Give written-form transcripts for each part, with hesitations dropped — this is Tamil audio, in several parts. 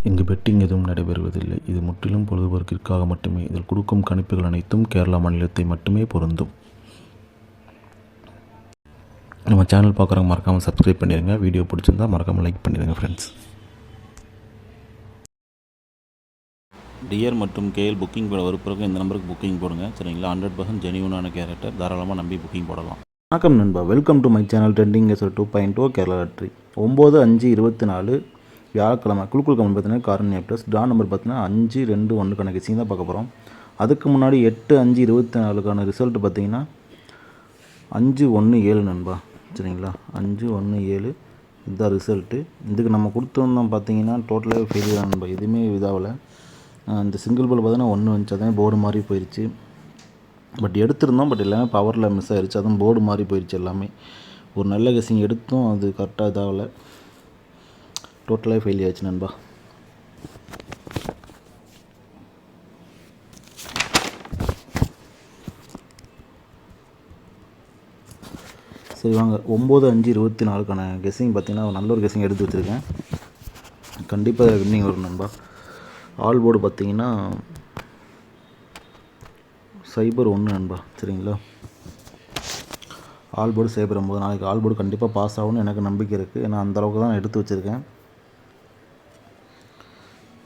இங்கு பெட்டிங் எதுவும் நடைபெறுவதில்லை. இது முற்றிலும் பொழுதுபோக்கிற்காக மட்டுமே. இதில் கொடுக்கும் கணிப்புகள் அனைத்தும் கேரளா மாநிலத்தை மட்டுமே பொருந்தும். நம்ம சேனல் பார்க்குறவங்க மறக்காமல் சப்ஸ்கிரைப் பண்ணிடுங்க. வீடியோ பிடிச்சிருந்தா மறக்காமல் லைக் பண்ணிடுங்க ஃப்ரெண்ட்ஸ். டியர் மற்றும் கேஎல் புக்கிங் போட பிறகு இந்த நம்பருக்கு புக்கிங் போடுங்க. சரிங்களா? 100% ஜெனியூனான கேரக்டர். தாராளமாக நம்பி புக்கிங் போடலாம். வணக்கம் நண்பா, welcome to my channel trending SL 2.0 Kerala lottery. 9/5/24 வியாழக்கிழமை குழுக்குள் கமெண்ட் பார்த்தீங்கன்னா காரணியா ப்ளஸ் ட்ரா நம்பர் பார்த்தீங்கன்னா 521 கெஸிங் தான் பார்க்க போகிறோம். அதுக்கு முன்னாடி 8/5/24 ரிசல்ட் பார்த்தீங்கன்னா 517 நண்பா. சரிங்களா? 517 இதுதான் ரிசல்ட்டு. இதுக்கு நம்ம கொடுத்துருந்தோம் பார்த்தீங்கன்னா டோட்டலாகவே ஃபெயிலியர் நண்பா. எதுவுமே இதாகலை. இந்த சிங்கிள் பால் பார்த்தீங்கன்னா 1 வந்துச்சு, அதான் போர்டு மாதிரி போயிடுச்சு. பட் எடுத்திருந்தோம், பட் எல்லாமே பவரில் மிஸ் ஆகிடுச்சு. அதுவும் போர்டு மாதிரி போயிடுச்சு எல்லாமே. ஒரு நல்ல கெஸிங் எடுத்தும் அது கரெக்டாக இதாகலை. டோட்டலாக ஃபெயில் ஆயிடுச்சு நண்பா. சரி வாங்க, 9/5/24 கெஸிங் பார்த்தீங்கன்னா நல்ல ஒரு கெஸிங் எடுத்து வச்சுருக்கேன். கண்டிப்பாக வின்னிங் வரும் நண்பா. ஆல் போர்டு பார்த்தீங்கன்னா 01 நண்பா. சரிங்களா? All board 09. நாளைக்கு ஆல் போர்டு கண்டிப்பாக பாஸ் ஆகும்னு எனக்கு நம்பிக்கை இருக்குது. ஏன்னா அந்தளவுக்கு தான் எடுத்து வச்சுருக்கேன்.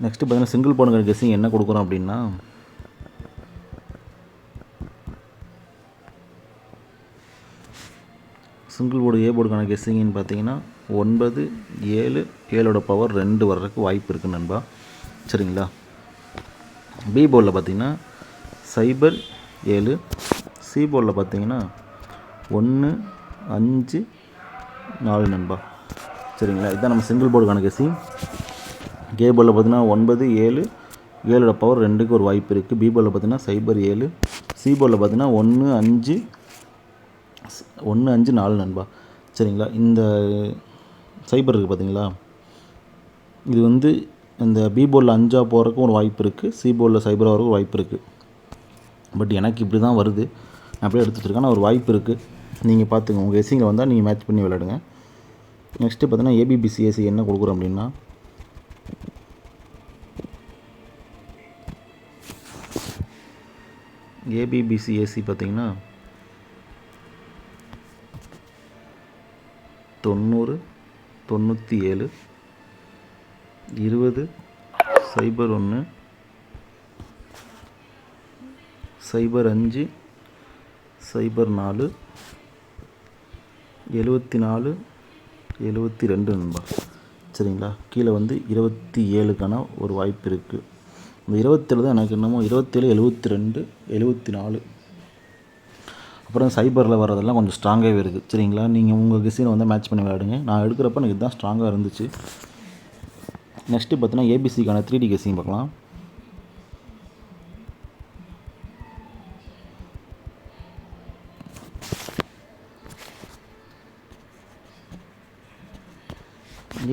நெக்ஸ்ட்டு பார்த்தீங்கன்னா சிங்கிள் போர்டுங்கிற கெஸிங் என்ன கொடுக்குறோம் அப்படின்னா சிங்கிள் போர்டு ஏ போர்டுக்கான கெஸ்ஸிங்னு பார்த்தீங்கன்னா 9, 7, 7ஓட பவர் 2 வர்றதுக்கு வாய்ப்பு இருக்குது நண்பா. சரிங்களா? பி போர்டில் பார்த்தீங்கன்னா 0, 7. சி போர்டில் பார்த்தீங்கன்னா 1, 5, 4 நண்பா. சரிங்களா? இதுதான் நம்ம சிங்கிள் போர்டுக்கான கெஸ்ஸிங். ஏ போர்டில் பார்த்தீங்கன்னா 9, 7, 7ஓட பவர் 2க்கு ஒரு வாய்ப்பு இருக்குது. பி போர்டில் பார்த்தீங்கன்னா 0, 7. சி போர்டில் பார்த்தீங்கன்னா 1, 5, 4 நண்பா. சரிங்களா? இந்த 0 இருக்குது பார்த்தீங்களா, இது வந்து இந்த பி போர்டில் 5 போகிறதுக்கும் ஒரு வாய்ப்பு இருக்குது. சி போர்டில் 0 வரக்கும் வாய்ப்பு இருக்குது. பட் எனக்கு இப்படி தான் வருது. நான் அப்படியே எடுத்து வச்சுருக்கேன். ஆனால் ஒரு வாய்ப்பு இருக்குது. நீங்கள் பார்த்துங்க, உங்கள் கெஸ்ஸிங்கில் வந்தால் நீங்கள் மேட்ச் பண்ணி விளையாடுங்க. நெக்ஸ்ட்டு பார்த்தீங்கன்னா ஏபிபிசிஎஸ்சி என்ன கொடுக்குறோம் அப்படின்னா ஏபிபிசிஎஸ்சி பார்த்தீங்கன்னா 90, 97, 20, 01, 05, 04, 74, 72 நண்பா. சரிங்களா? கீழே வந்து 27க்கான ஒரு வாய்ப்பு இருக்குது. இந்த 27 தான் எனக்கு என்னமோ 27, 72, 74. அப்புறம் 0ல் வர்றதெல்லாம் கொஞ்சம் ஸ்ட்ராங்காகவே இருக்குது. சரிங்களா? நீங்கள் உங்கள் கெஸ்ஸினை வந்து மேட்ச் பண்ணி விளையாடுங்க. நான் எடுக்கிறப்ப எனக்கு இதுதான் ஸ்ட்ராங்காக இருந்துச்சு. நெக்ஸ்ட்டு பார்த்தீங்கன்னா ஏபிசிக்கான 3D கெஸ்ஸிங் பார்க்கலாம்.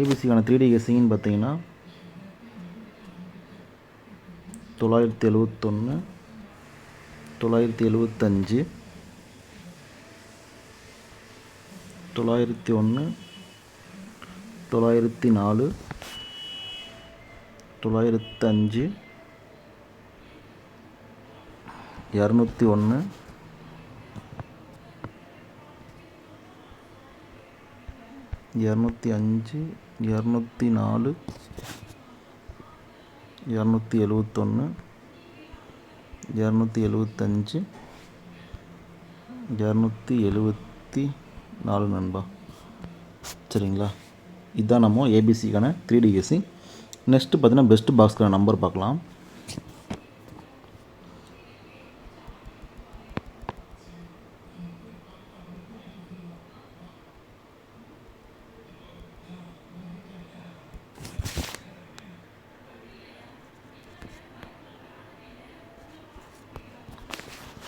ஏபிசிக்கான 3D கெஸ்ஸிங்னு பார்த்தீங்கன்னா 971, 975, 901, 904, 905, 201, 205, 204, 271, 275, 274 நண்பா. சரிங்களா? இதுதான் நம்ம ஏபிசிக்கான 3D கெஸ்ஸிங். நெக்ஸ்ட்டு பார்த்தீங்கன்னா பெஸ்ட் பாக்ஸ்க்கான நம்பர் பார்க்கலாம்.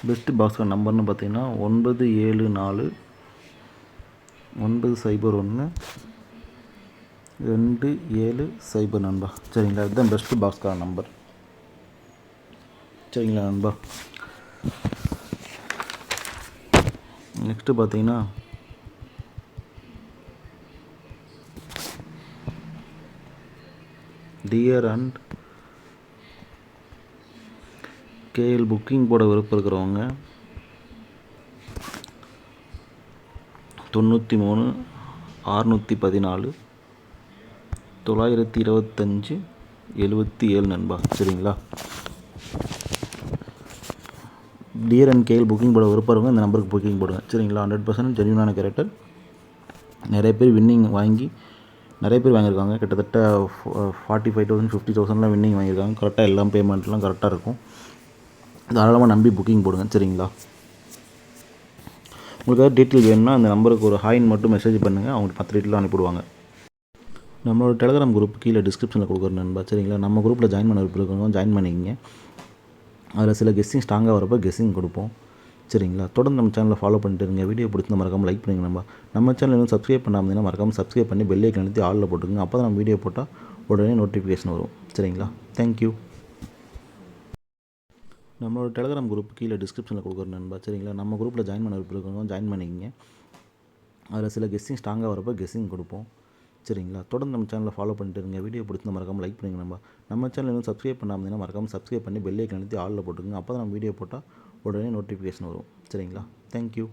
பெஸ்ட்டு பாக்ஸுக்கான நம்பர்னு பார்த்தீங்கன்னா 974, 901, 270 நண்பா. சரிங்களா? இதுதான் பெஸ்ட்டு பாக்ஸ்க்கான நம்பர். சரிங்களா நண்பா? நெக்ஸ்ட்டு பார்த்தீங்கன்னா டியர் அண்ட் கேஎல் புக்கிங் போட விருப்பம் இருக்கிறவங்க 93 614 925 77 நண்பா. சரிங்களா? டியர் அண்ட் கேஎல் புக்கிங் போட விருப்பம் இந்த நம்பருக்கு புக்கிங் போடுங்க. சரிங்களா? 100% ஜென்யூனான கேரக்டர். நிறைய பேர் வின்னிங் வாங்கி நிறைய பேர் வாங்கியிருக்காங்க. கிட்டத்தட்ட 45,000 50,000லாம் வின்னிங் வாங்கியிருக்காங்க. கரெக்டாக எல்லாம் பேமெண்ட்லாம் கரெக்டாக இருக்கும். தாராளமாக நம்பி புக்கிங் போடுங்க. சரிங்களா? உங்களுக்கு ஏதாவது டீட்டெயில் வேணும்னா அந்த நம்பருக்கு ஒரு ஹாய்ன்னு மட்டும் மெசேஜ் பண்ணுங்கள். அவங்க மற்ற டீட்டெயிலாம் அனுப்பிவிடுவாங்க. நம்மளோட டெலிகிராம் குரூப் கீழே டிஸ்கிரிப்ஷனில் கொடுக்குறேன் நண்பா. சரிங்களா? நம்ம குரூப்பில் ஜாயின் பண்ண விருப்பம் ஜாயின் பண்ணிக்கிங்க. அதில் சில கெஸ்ஸிங் ஸ்ட்ராங்காக வரப்போ கெஸ்ஸிங் கொடுப்போம். சரிங்களா? தொடர்ந்து நம்ம சேனலை ஃபாலோ பண்ணிட்டு இருங்க. வீடியோ பிடிச்சி மறக்காமல் லைக் பண்ணுங்க நண்பா. நம்ம சேனல் இன்னும் சப்ஸ்கிரைப் பண்ணாமல் மறக்காமல் சப்ஸ்கிரைப் பண்ணி பெல் ஐக்கான் அழுத்தி ஆலில் போட்டுக்கோங்க. அப்போ தான் நம்ம வீடியோ போட்டால் உடனே நோட்டிஃபிகேஷன் வரும். சரிங்களா? தேங்க்யூ. நம்மளோட டெலிகிராம் குரூப் கீழே டிஸ்கிரிப்ஷனில் கொடுக்குறேன் நண்பா. சரிங்களா? நம்ம குரூப்பில் ஜாயின் பண்ண விருப்பம் ஜாயின் பண்ணிக்கிங்க. அதில் சில கெஸ்ஸிங் ஸ்ட்ராங்காக வரப்போ கெஸ்ஸிங் கொடுப்போம். சரிங்களா? தொடர்ந்து நம்ம சேனலை ஃபாலோ பண்ணிட்டு இருங்க. வீடியோ பிடிச்சி மறக்காமல் லைக் பண்ணுங்க நண்பா. நம்ம சேனல் இன்னும் சப்ஸ்கிரைப் பண்ணாமல் மறக்காமல் சப்ஸ்கிரைப் பண்ணி பெல் ஐக்கான் அழுத்தி ஆலில் போட்டுக்கோங்க. அப்போ தான் நம்ம வீடியோ போட்டால் உடனே நோட்டிஃபிகேஷன் வரும். சரிங்களா? தேங்க்யூ.